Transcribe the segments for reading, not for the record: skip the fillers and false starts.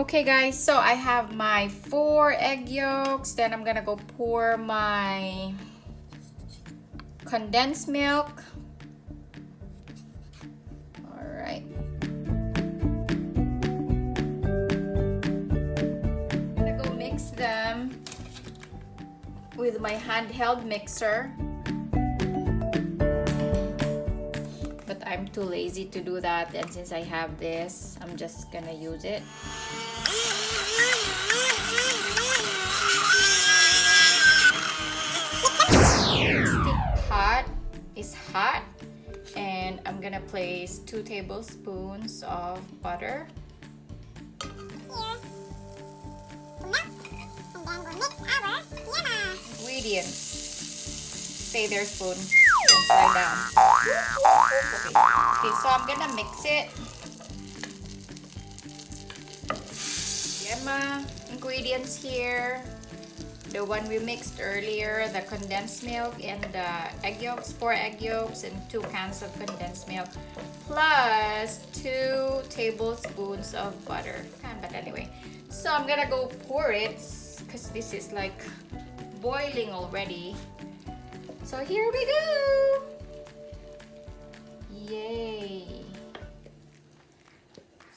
Okay guys, so I have my 4 egg yolks. Then I'm gonna go pour my condensed milk. Alright. I'm gonna go mix them with my handheld mixer. But I'm too lazy to do that, and since I have this, I'm just gonna use it. Stick pot is hot, and I'm gonna place 2 tablespoons of butter. Ingredients. Stay there, spoon. Don't slide down. Okay, so I'm gonna mix it. YEMA ingredients here. The one we mixed earlier, the condensed milk and the egg yolks, 4 egg yolks and 2 cans of condensed milk, plus 2 tablespoons of butter. But anyway, so I'm gonna go pour it because this is like boiling already. So here we go! Yay!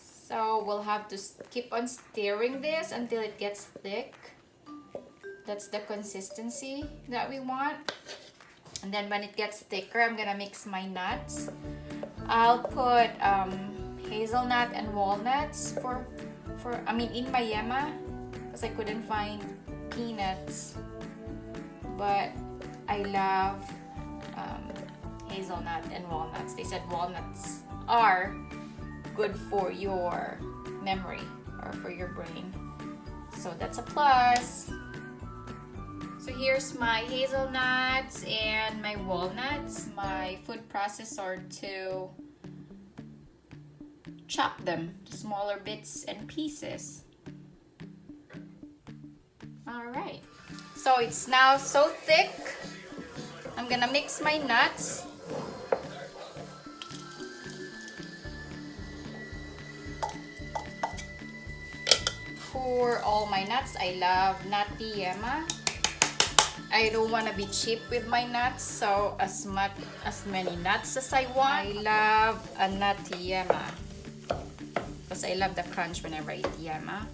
So we'll have to keep on stirring this until it gets thick. That's the consistency that we want. And then when it gets thicker, I'm gonna mix my nuts. I'll put hazelnut and walnuts in my YEMA, because I couldn't find peanuts. But I love hazelnut and walnuts. They said walnuts are good for your memory or for your brain. So that's a plus. So here's my hazelnuts and my walnuts, my food processor to chop them to smaller bits and pieces. Alright, so it's now so thick. I'm gonna mix my nuts. Pour all my nuts. I love nutty YEMA. I don't want to be cheap with my nuts, so as many nuts as I want. I love a nutty YEMA because I love the crunch whenever I eat YEMA.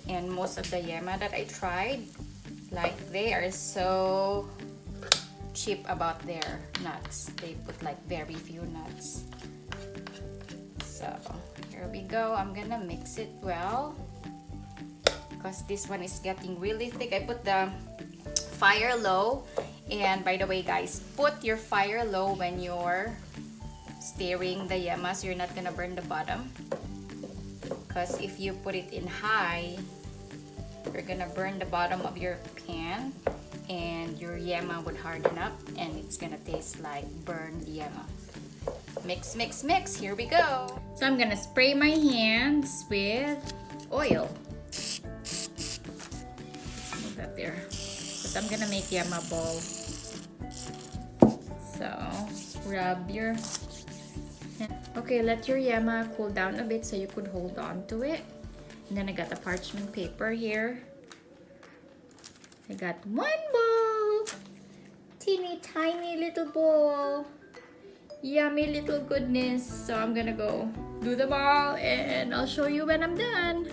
And most of the YEMA that I tried, like, they are so cheap about their nuts. They put like very few nuts. So here we go. I'm gonna mix it well because this one is getting really thick. I put the fire low, and by the way guys, put your fire low when you're stirring the YEMA so you're not gonna burn the bottom, because if you put it in high, you're gonna burn the bottom of your pan and your YEMA would harden up and it's gonna taste like burned YEMA. Mix, mix, mix. Here we go. So I'm gonna spray my hands with oil. Let's move that there. I'm gonna make YEMA ball. So rub your okay, let your YEMA cool down a bit so you could hold on to it. And then I got a parchment paper here. I got 1 bowl, teeny tiny little bowl, yummy little goodness. So I'm gonna go do them all and I'll show you when I'm done.